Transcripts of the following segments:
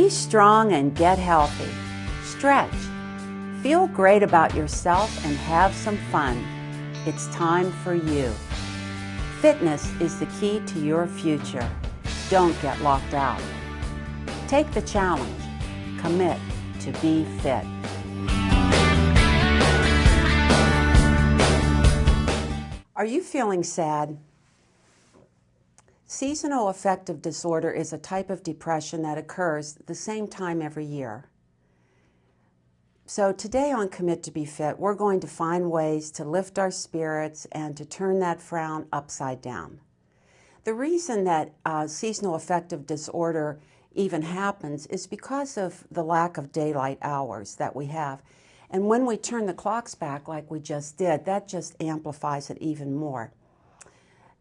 Be strong and get healthy. Stretch. Feel great about yourself and have some fun. It's time for you. Fitness is the key to your future. Don't get locked out. Take the challenge. Commit to be fit. Are you feeling sad? Seasonal affective disorder is a type of depression that occurs at the same time every year. So today on Commit to be Fit, we're going to find ways to lift our spirits and to turn that frown upside down. The reason that seasonal affective disorder even happens is because of the lack of daylight hours that we have. And when we turn the clocks back like we just did, that just amplifies it even more.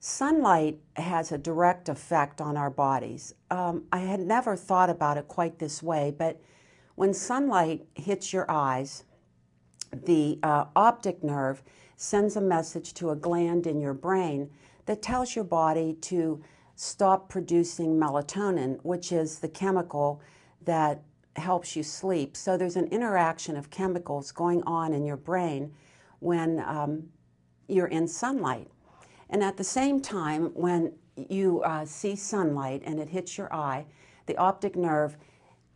Sunlight has a direct effect on our bodies. I had never thought about it quite this way, but when sunlight hits your eyes, the optic nerve sends a message to a gland in your brain that tells your body to stop producing melatonin, which is the chemical that helps you sleep. So there's an interaction of chemicals going on in your brain when you're in sunlight. And at the same time, when you see sunlight and it hits your eye, the optic nerve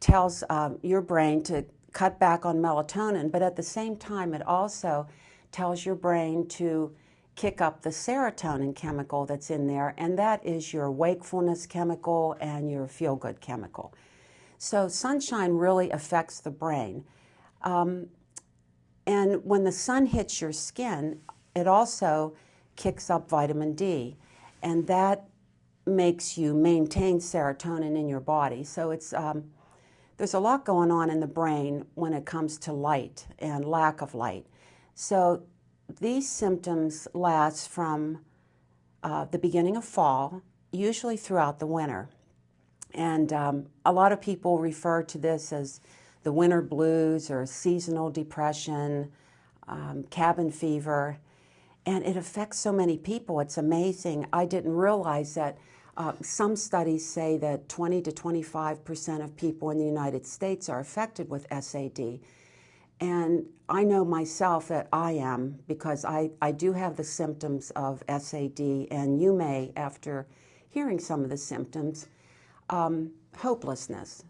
tells your brain to cut back on melatonin, but at the same time, it also tells your brain to kick up the serotonin chemical that's in there, and that is your wakefulness chemical and your feel-good chemical. So sunshine really affects the brain. And when the sun hits your skin, it also kicks up vitamin D, and that makes you maintain serotonin in your body. So it's there's a lot going on in the brain when it comes to light and lack of light. So these symptoms last from the beginning of fall, usually throughout the winter. And a lot of people refer to this as the winter blues or seasonal depression, cabin fever, and it affects so many people. It's amazing. I didn't realize that some studies say that 20 to 25% of people in the United States are affected with SAD. And I know myself that I am, because I do have the symptoms of SAD, and you may, after hearing some of the symptoms, hopelessness.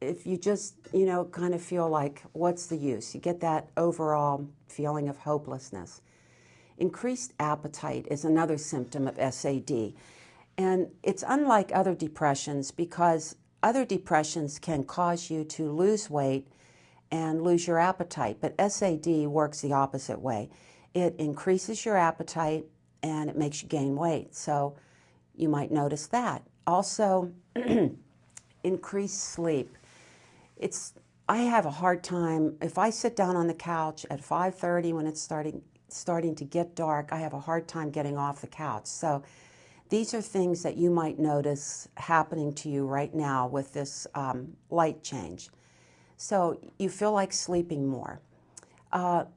If you just, kind of feel like, what's the use? You get that overall feeling of hopelessness. Increased appetite is another symptom of SAD. And it's unlike other depressions because other depressions can cause you to lose weight and lose your appetite, but SAD works the opposite way. It increases your appetite and it makes you gain weight. So you might notice that. Also, increased sleep. I have a hard time, if I sit down on the couch at 5:30 when it's starting to get dark, I have a hard time getting off the couch. So these are things that you might notice happening to you right now with this light change. So you feel like sleeping more.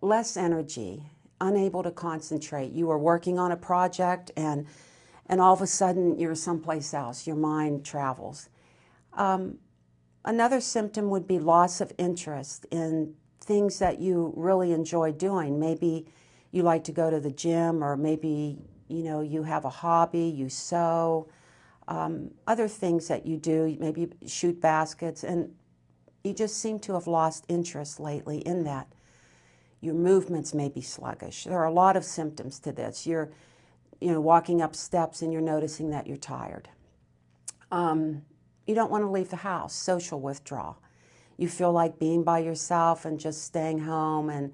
Less energy, unable to concentrate. You are working on a project and all of a sudden you're someplace else. Your mind travels. Another symptom would be loss of interest in things that you really enjoy doing. Maybe you like to go to the gym, or maybe you have a hobby, you sew, other things that you do, maybe shoot baskets, and you just seem to have lost interest lately in that. Your movements may be sluggish. There are a lot of symptoms to this. You're walking up steps and you're noticing that you're tired. You don't want to leave the house, social withdrawal. You feel like being by yourself and just staying home, and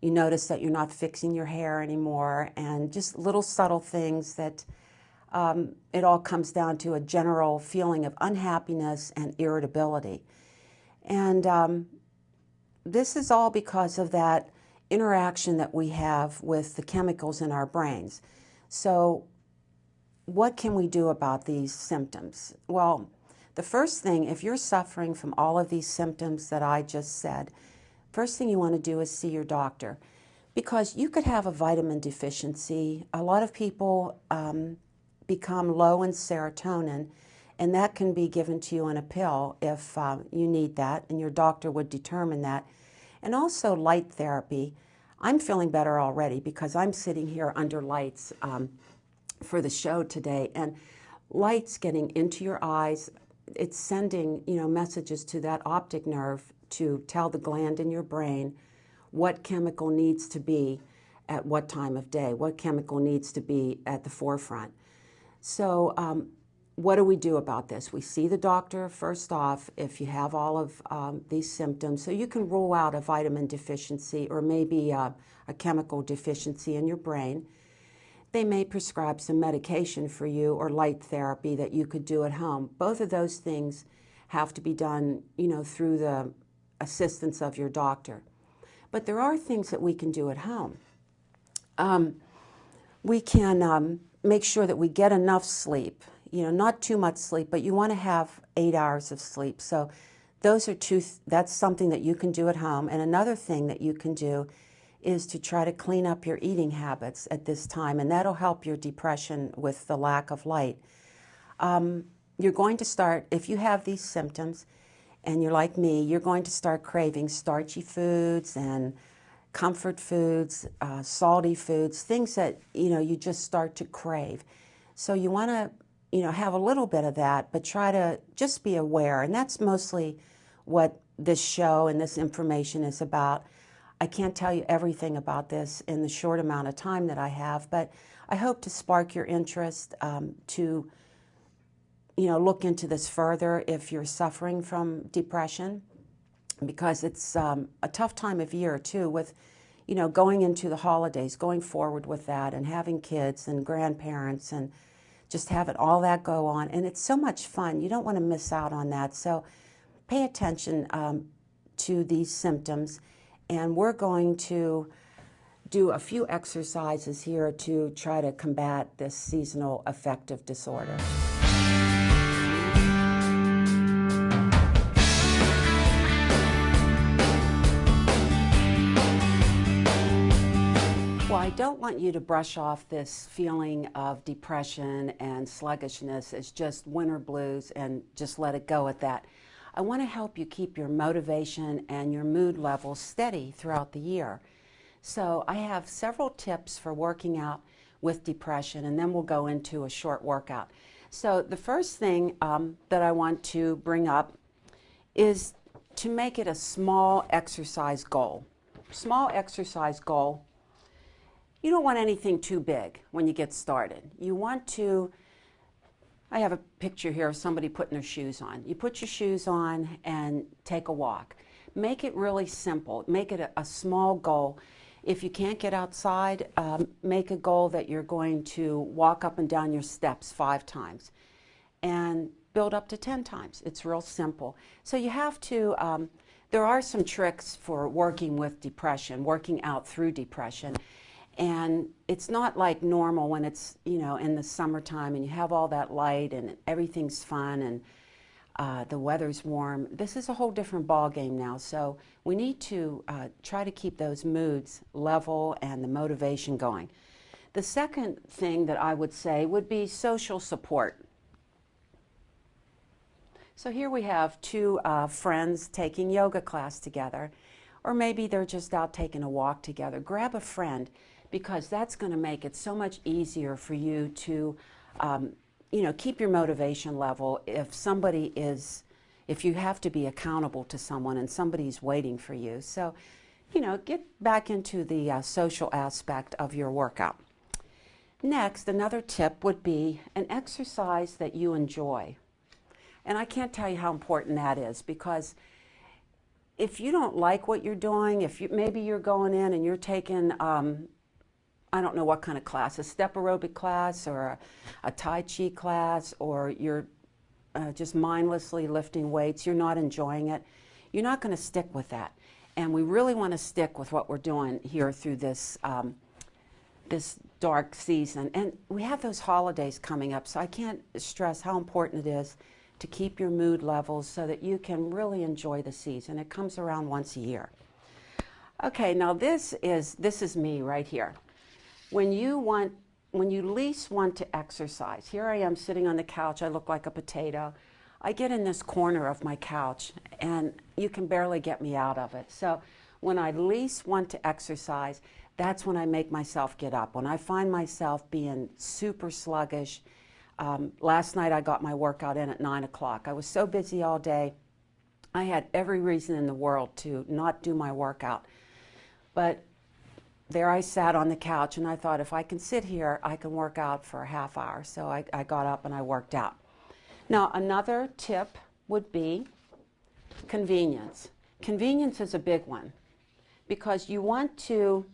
you notice that you're not fixing your hair anymore, and just little subtle things that it all comes down to a general feeling of unhappiness and irritability. And this is all because of that interaction that we have with the chemicals in our brains. So what can we do about these symptoms? Well, the first thing, if you're suffering from all of these symptoms that I just said, first thing you want to do is see your doctor, because you could have a vitamin deficiency. A lot of people become low in serotonin, And that can be given to you in a pill if you need that, and your doctor would determine that. And also light therapy. I'm feeling better already because I'm sitting here under lights for the show today, and lights getting into your eyes, it's sending, messages to that optic nerve to tell the gland in your brain what chemical needs to be at what time of day, what chemical needs to be at the forefront. So what do we do about this? We see the doctor first off if you have all of these symptoms, so you can rule out a vitamin deficiency or maybe a chemical deficiency in your brain. They may prescribe some medication for you or light therapy that you could do at home. Both of those things have to be done, through the assistance of your doctor. But there are things that we can do at home. We can make sure that we get enough sleep, not too much sleep, but you want to have 8 hours of sleep. So those are that's something that you can do at home. And another thing that you can do is to try to clean up your eating habits at this time, and that'll help your depression with the lack of light. You're going to start, if you have these symptoms, and you're like me, you're going to start craving starchy foods and comfort foods, salty foods, things that, you just start to crave. So you want to, have a little bit of that, but try to just be aware. And that's mostly what this show and this information is about. I can't tell you everything about this in the short amount of time that I have, but I hope to spark your interest to, look into this further if you're suffering from depression, because it's a tough time of year too with, going into the holidays, going forward with that and having kids and grandparents and just having all that go on. And it's so much fun. You don't want to miss out on that. So pay attention to these symptoms. And we're going to do a few exercises here to try to combat this seasonal affective disorder. Well, I don't want you to brush off this feeling of depression and sluggishness as just winter blues and just let it go at that. I want to help you keep your motivation and your mood levels steady throughout the year. So I have several tips for working out with depression, and then we'll go into a short workout. So the first thing that I want to bring up is to make it a small exercise goal. Small exercise goal. You don't want anything too big when you get started. You want to, I have a picture here of somebody putting their shoes on. You put your shoes on and take a walk. Make it really simple. Make it a small goal. If you can't get outside, make a goal that you're going to walk up and down your steps 5 times and build up to 10 times. It's real simple. So you have to, there are some tricks for working with depression, working out through depression. And it's not like normal when it's, in the summertime and you have all that light and everything's fun and the weather's warm. This is a whole different ball game now. So we need to try to keep those moods level and the motivation going. The second thing that I would say would be social support. So here we have 2 friends taking yoga class together, or maybe they're just out taking a walk together. Grab a friend, because that's going to make it so much easier for you to, keep your motivation level if you have to be accountable to someone and somebody's waiting for you. So, get back into the social aspect of your workout. Next, another tip would be an exercise that you enjoy. And I can't tell you how important that is, because if you don't like what you're doing, maybe you're going in and you're taking I don't know what kind of class, a step aerobic class or a Tai Chi class, or you're just mindlessly lifting weights, you're not enjoying it, you're not going to stick with that. And we really want to stick with what we're doing here through this, this dark season. And we have those holidays coming up, so I can't stress how important it is to keep your mood levels so that you can really enjoy the season. It comes around once a year. Okay, now this is me right here. When you want when you least want to exercise, here I am sitting on the couch, I look like a potato. I get in this corner of my couch and you can barely get me out of it. So when I least want to exercise, that's when I make myself get up. When I find myself being super sluggish, last night I got my workout in at 9 o'clock. I was so busy all day, I had every reason in the world to not do my workout. But there I sat on the couch and I thought, if I can sit here, I can work out for a half hour. So I got up and I worked out. Now, another tip would be convenience. Convenience is a big one because you want to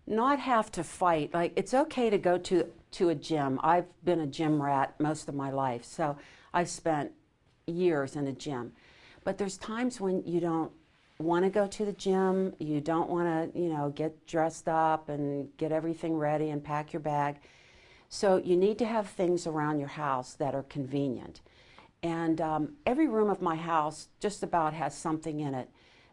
not have to fight. Like, it's okay to go to a gym. I've been a gym rat most of my life, so I've spent years in a gym. But there's times when you don't want to go to the gym, you don't want to, get dressed up and get everything ready and pack your bag. So you need to have things around your house that are convenient. And every room of my house just about has something in it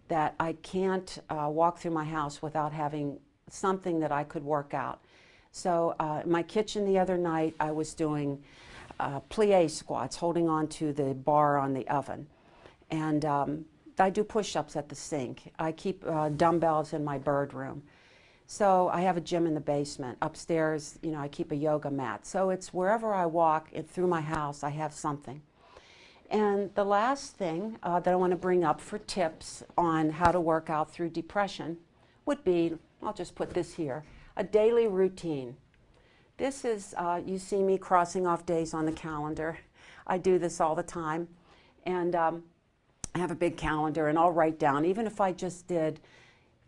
that I can't walk through my house without having something that I could work out. So in my kitchen the other night, I was doing plie squats, holding on to the bar on the oven. And I do push-ups at the sink. I keep dumbbells in my bird room. So I have a gym in the basement. Upstairs, I keep a yoga mat. So it's wherever I walk through my house, I have something. And the last thing that I want to bring up for tips on how to work out through depression would be, I'll just put this here, a daily routine. This is, you see me crossing off days on the calendar. I do this all the time. And I have a big calendar and I'll write down, even if I just did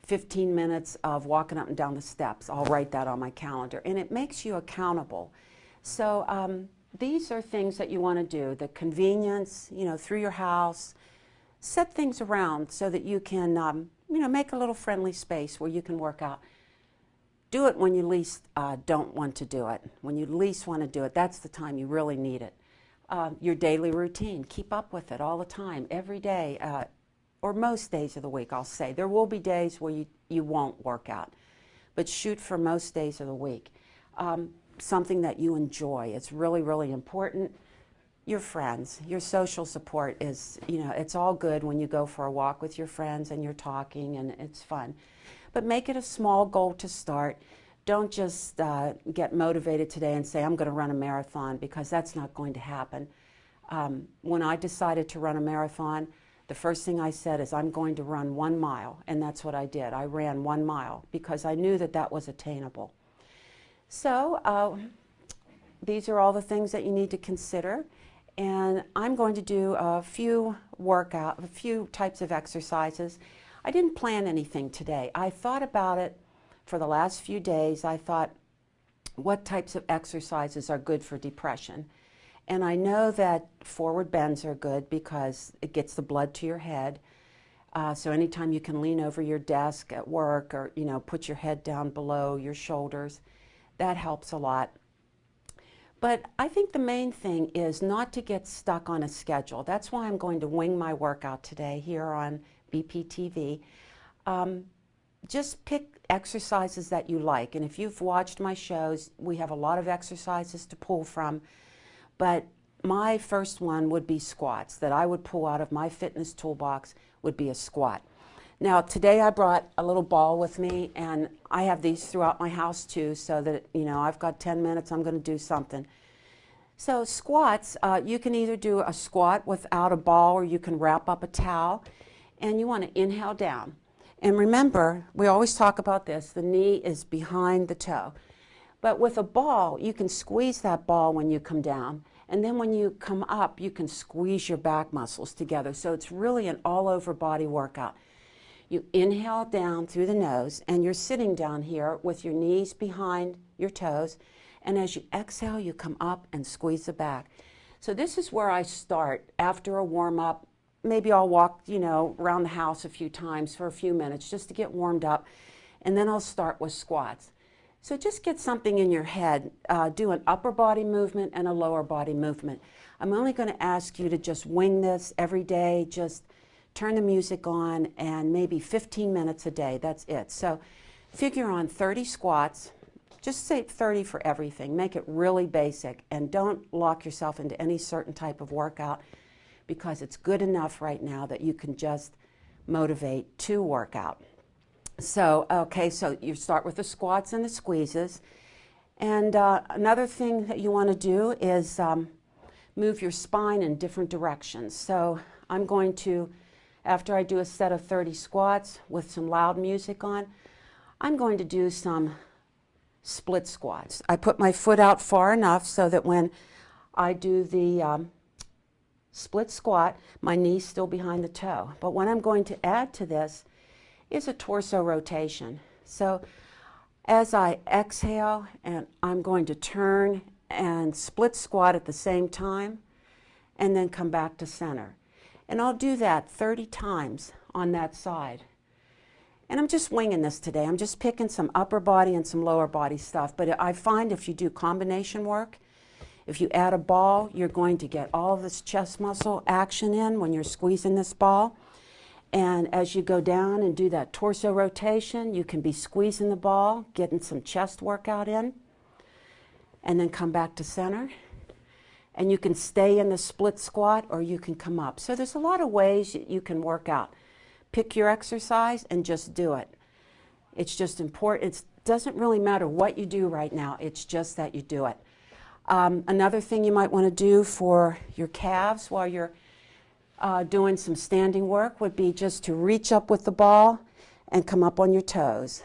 15 minutes of walking up and down the steps, I'll write that on my calendar. And it makes you accountable. So these are things that you want to do. The convenience, through your house. Set things around so that you can, make a little friendly space where you can work out. Do it when you least don't want to do it. When you least want to do it, that's the time you really need it. Your daily routine, keep up with it all the time, every day. Or most days of the week, I'll say. There will be days where you won't work out, but shoot for most days of the week. Something that you enjoy. It's really, really important. Your friends, your social support is, it's all good when you go for a walk with your friends and you're talking and it's fun. But make it a small goal to start. Don't just get motivated today and say, I'm going to run a marathon, because that's not going to happen. When I decided to run a marathon, the first thing I said is, I'm going to run 1 mile, and that's what I did. I ran 1 mile because I knew that that was attainable. So these are all the things that you need to consider, and I'm going to do a few types of exercises. I didn't plan anything today. I thought about it for the last few days. I thought, what types of exercises are good for depression? And I know that forward bends are good because it gets the blood to your head. So anytime you can lean over your desk at work or, put your head down below your shoulders, that helps a lot. But I think the main thing is not to get stuck on a schedule. That's why I'm going to wing my workout today here on BPTV. Just pick exercises that you like. And if you've watched my shows, we have a lot of exercises to pull from. But my first one would be squats, that I would pull out of my fitness toolbox would be a squat. Now today I brought a little ball with me, and I have these throughout my house too, so that, I've got 10 minutes, I'm going to do something. So squats, you can either do a squat without a ball, or you can wrap up a towel, and you want to inhale down. And remember, we always talk about this, the knee is behind the toe. But with a ball, you can squeeze that ball when you come down, and then when you come up, you can squeeze your back muscles together. So it's really an all-over body workout. You inhale down through the nose, and you're sitting down here with your knees behind your toes, and as you exhale, you come up and squeeze the back. So this is where I start after a warm-up. Maybe I'll walk, around the house a few times for a few minutes just to get warmed up, and then I'll start with squats. So just get something in your head. Do an upper body movement and a lower body movement. I'm only going to ask you to just wing this every day. Just turn the music on, and maybe 15 minutes a day. That's it. So figure on 30 squats, Just say 30 for everything. Make it really basic, and don't lock yourself into any certain type of workout, because it's good enough right now that you can just motivate to work out. So, okay, so you start with the squats and the squeezes. And another thing that you want to do is move your spine in different directions. So I'm going to, after I do a set of 30 squats with some loud music on, I'm going to do some split squats. I put my foot out far enough so that when I do the split squat, my knee's still behind the toe. But what I'm going to add to this is a torso rotation. So as I exhale, and I'm going to turn and split squat at the same time, and then come back to center. And I'll do that 30 times on that side. And I'm just winging this today. I'm just picking some upper body and some lower body stuff. But I find if you do combination work, if you add a ball, you're going to get all this chest muscle action in when you're squeezing this ball. And as you go down and do that torso rotation, you can be squeezing the ball, getting some chest workout in, and then come back to center. And you can stay in the split squat, or you can come up. So there's a lot of ways you can work out. Pick your exercise and just do it. It's just important. It doesn't really matter what you do right now. It's just that you do it. Another thing you might want to do for your calves while you're doing some standing work would be just to reach up with the ball and come up on your toes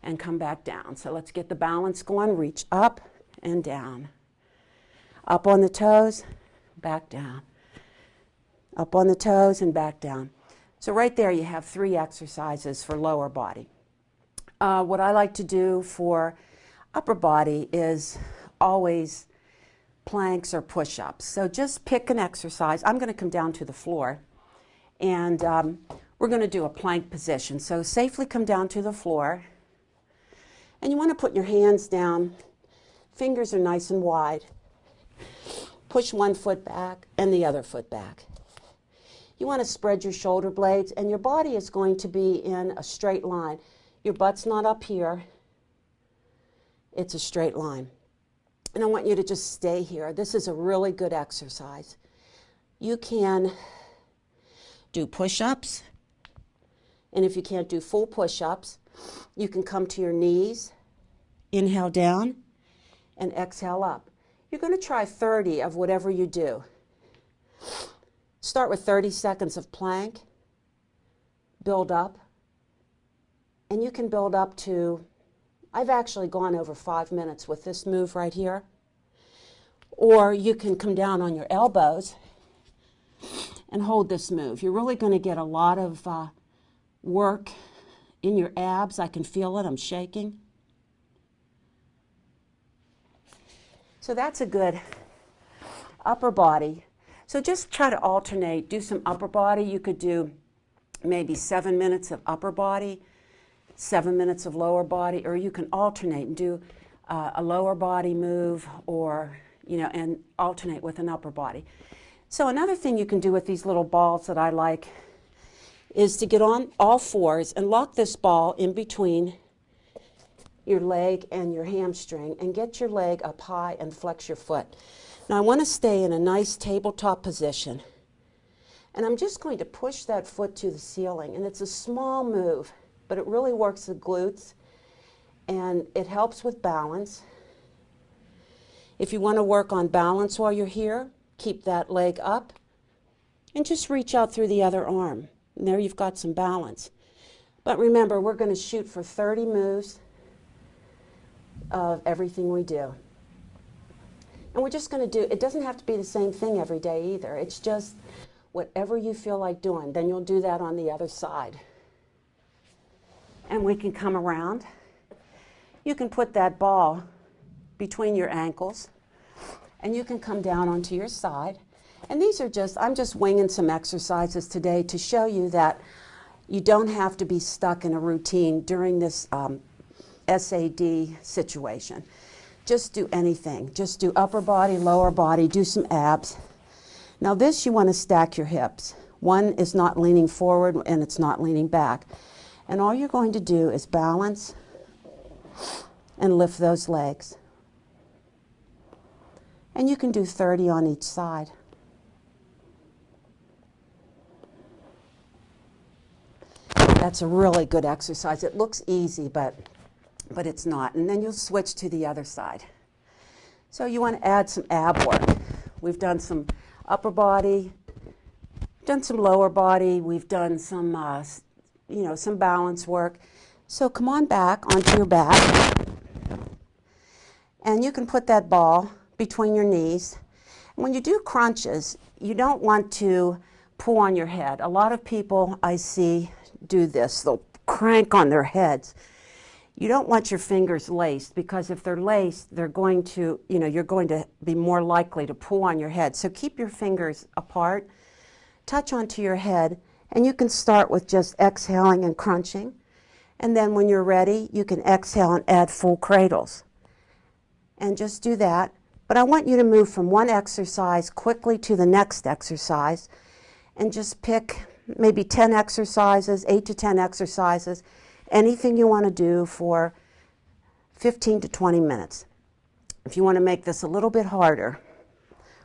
and come back down. So let's get the balance going. Reach up and down. Up on the toes, back down. Up on the toes and back down. So right there you have 3 exercises for lower body. What I like to do for upper body is always planks or push-ups. So just pick an exercise. I'm going to come down to the floor, and we're going to do a plank position. So safely come down to the floor, and you want to put your hands down. Fingers are nice and wide. Push one foot back and the other foot back. You want to spread your shoulder blades, and your body is going to be in a straight line. Your butt's not up here. It's a straight line. And I want you to just stay here. This is a really good exercise. You can do push-ups, and if you can't do full push-ups, you can come to your knees, inhale down, and exhale up. You're going to try 30 of whatever you do. Start with 30 seconds of plank, build up, and you can build up to, I've actually gone over 5 minutes with this move right here. Or you can come down on your elbows and hold this move. You're really going to get a lot of work in your abs. I can feel it. I'm shaking. So that's a good upper body. So just try to alternate. Do some upper body. You could do maybe 7 minutes of upper body, 7 minutes of lower body, or you can alternate and do a lower body move, or and alternate with an upper body. So another thing you can do with these little balls that I like is to get on all fours and lock this ball in between your leg and your hamstring, and get your leg up high and flex your foot. Now I want to stay in a nice tabletop position, and I'm just going to push that foot to the ceiling, and it's a small move, but it really works the glutes, and it helps with balance. If you want to work on balance while you're here, keep that leg up and just reach out through the other arm. And there you've got some balance. But remember, we're going to shoot for 30 moves of everything we do. And we're just going to do, it doesn't have to be the same thing every day either. It's just whatever you feel like doing. Then you'll do that on the other side. And we can come around. You can put that ball between your ankles, and you can come down onto your side. And these are just, I'm just winging some exercises today to show you that you don't have to be stuck in a routine during this SAD situation. Just do anything. Just do upper body, lower body, do some abs. Now this, you want to stack your hips. One is not leaning forward and it's not leaning back. And all you're going to do is balance and lift those legs. And you can do 30 on each side. That's a really good exercise. It looks easy, but it's not. And then you'll switch to the other side. So you want to add some ab work. We've done some upper body, done some lower body. We've done some, some balance work. So come on back onto your back. And you can put that ball between your knees. When you do crunches, you don't want to pull on your head. A lot of people I see do this. They'll crank on their heads. You don't want your fingers laced, because if they're laced, they're going to, you're going to be more likely to pull on your head. So keep your fingers apart, touch onto your head, and you can start with just exhaling and crunching. And then when you're ready, you can exhale and add full cradles. And just do that. But I want you to move from one exercise quickly to the next exercise, and just pick maybe 10 exercises, 8 to 10 exercises, anything you want to do for 15 to 20 minutes. If you want to make this a little bit harder,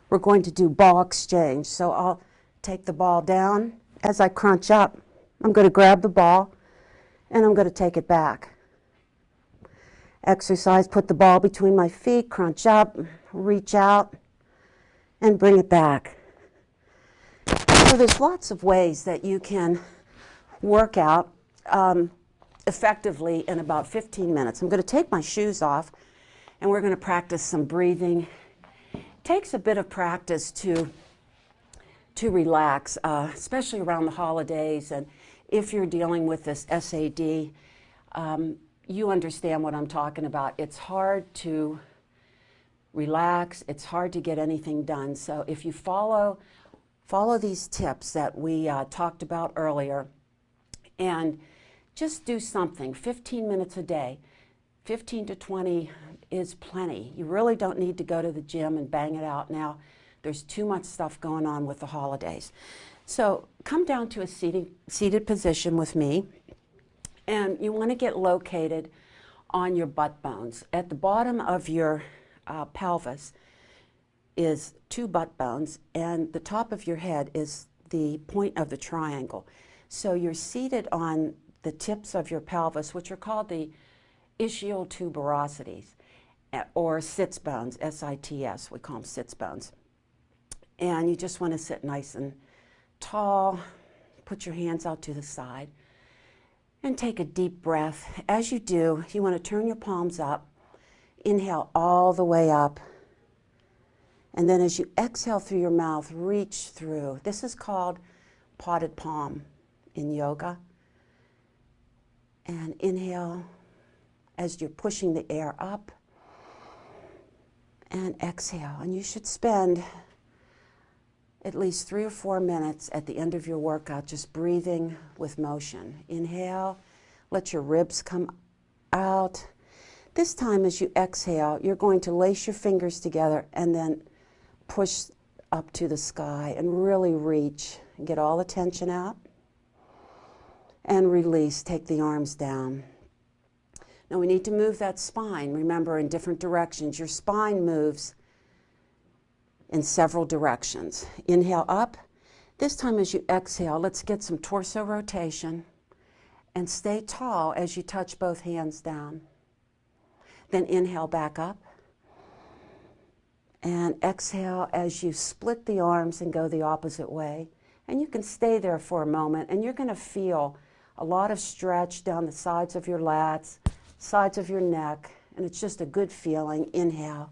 we're going to do ball exchange. So I'll take the ball down. As I crunch up, I'm going to grab the ball and I'm going to take it back. Exercise, put the ball between my feet, crunch up, reach out, and bring it back. So there's lots of ways that you can work out effectively in about 15 minutes. I'm going to take my shoes off, and we're going to practice some breathing. It takes a bit of practice to relax, especially around the holidays, and if you're dealing with this SAD, you understand what I'm talking about. It's hard to relax. It's hard to get anything done. So if you follow these tips that we talked about earlier, and just do something, 15 minutes a day. 15 to 20 is plenty. You really don't need to go to the gym and bang it out now. There's too much stuff going on with the holidays. So come down to a seated position with me, and you want to get located on your butt bones. At the bottom of your pelvis is 2 butt bones, and the top of your head is the point of the triangle. So you're seated on the tips of your pelvis, which are called the ischial tuberosities, or sits bones, S-I-T-S, we call them sits bones. And you just want to sit nice and tall, put your hands out to the side, and take a deep breath. As you do, you want to turn your palms up, inhale all the way up, and then as you exhale through your mouth, reach through. This is called potted palm in yoga. And inhale as you're pushing the air up, and exhale. And you should spend at least 3 or 4 minutes at the end of your workout just breathing with motion. Inhale, let your ribs come out. This time as you exhale, you're going to lace your fingers together and then push up to the sky and really reach and get all the tension out. And release, take the arms down. Now we need to move that spine. Remember, in different directions. Your spine moves in several directions. Inhale up. This time as you exhale, let's get some torso rotation, and stay tall as you touch both hands down. Then inhale back up, and exhale as you split the arms and go the opposite way. And you can stay there for a moment, and you're going to feel a lot of stretch down the sides of your lats, sides of your neck, and it's just a good feeling. Inhale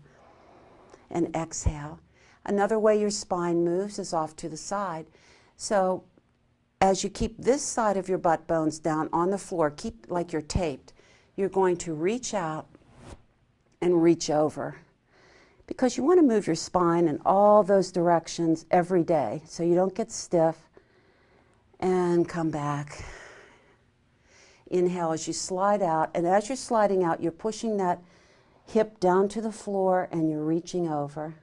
and exhale. Another way your spine moves is off to the side. So as you keep this side of your butt bones down on the floor, keep like you're taped, you're going to reach out and reach over, because you want to move your spine in all those directions every day so you don't get stiff. And come back. Inhale as you slide out, and as you're sliding out, you're pushing that hip down to the floor and you're reaching over.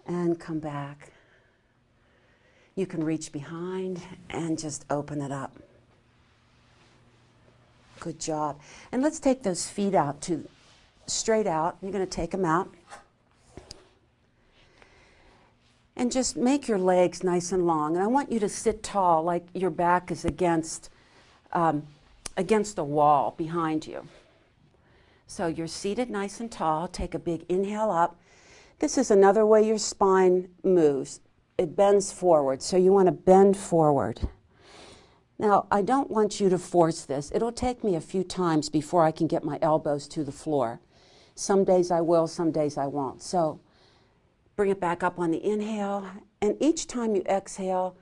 And come back. You can reach behind and just open it up. Good job. And let's take those feet out to straight out. You're going to take them out. And just make your legs nice and long. And I want you to sit tall, like your back is against a wall behind you. So you're seated nice and tall. Take a big inhale up. This is another way your spine moves. It bends forward, so you want to bend forward. Now, I don't want you to force this. It'll take me a few times before I can get my elbows to the floor. Some days I will, some days I won't. So bring it back up on the inhale, and each time you exhale,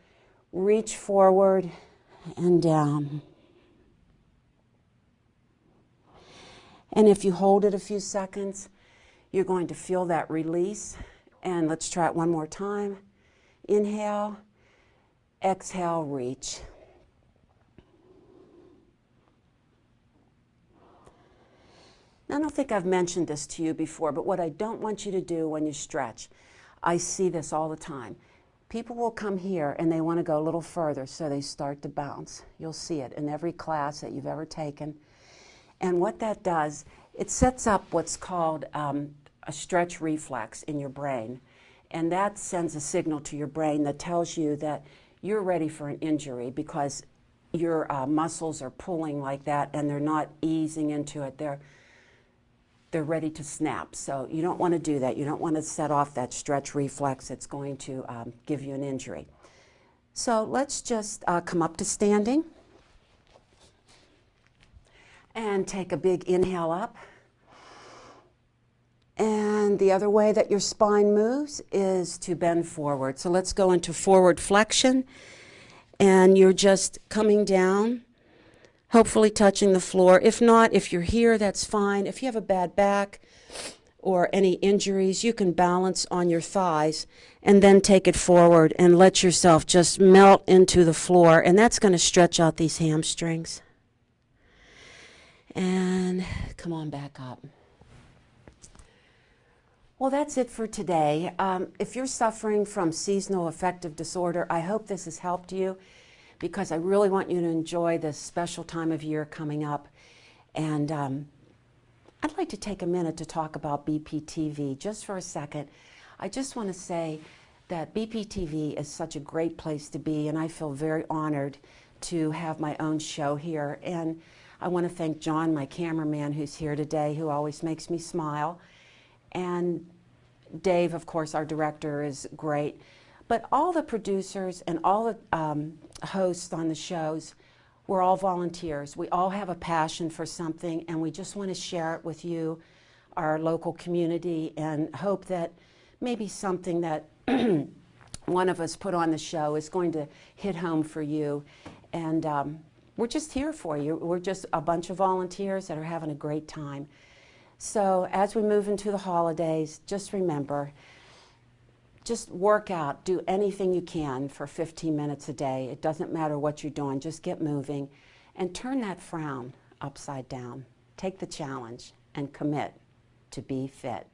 reach forward and down. And if you hold it a few seconds, you're going to feel that release. And let's try it one more time. Inhale, exhale, reach. Now, I don't think I've mentioned this to you before, but what I don't want you to do when you stretch, I see this all the time. People will come here and they want to go a little further, so they start to bounce. You'll see it in every class that you've ever taken. And what that does, it sets up what's called a stretch reflex in your brain. And that sends a signal to your brain that tells you that you're ready for an injury because your muscles are pulling like that and they're not easing into it. They're ready to snap. So you don't want to do that. You don't want to set off that stretch reflex that's going to give you an injury. So let's just come up to standing and take a big inhale up. And the other way that your spine moves is to bend forward. So let's go into forward flexion. And you're just coming down, hopefully touching the floor. If not, if you're here, that's fine. If you have a bad back or any injuries, you can balance on your thighs and then take it forward and let yourself just melt into the floor. And that's going to stretch out these hamstrings. And come on back up. Well, that's it for today. If you're suffering from seasonal affective disorder, I hope this has helped you because I really want you to enjoy this special time of year coming up. And I'd like to take a minute to talk about BPTV just for a second. I just want to say that BPTV is such a great place to be, and I feel very honored to have my own show here. And I want to thank John, my cameraman, who's here today, who always makes me smile. And Dave, of course, our director, is great. But all the producers and all the hosts on the shows, we're all volunteers. We all have a passion for something, and we just want to share it with you, our local community, and hope that maybe something that one of us put on the show is going to hit home for you. And we're just here for you. We're just a bunch of volunteers that are having a great time. So as we move into the holidays, just remember, just work out, do anything you can for 15 minutes a day. It doesn't matter what you're doing, just get moving and turn that frown upside down. Take the challenge and commit to be fit.